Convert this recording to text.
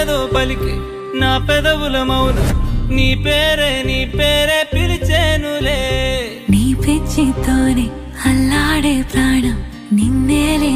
ఏదో పలికి నా పెదవుల మౌనం నీ పేరే పిలిచేనులే నీ పిచ్చితోనే అల్లాడే ప్రాణం నిన్నేలే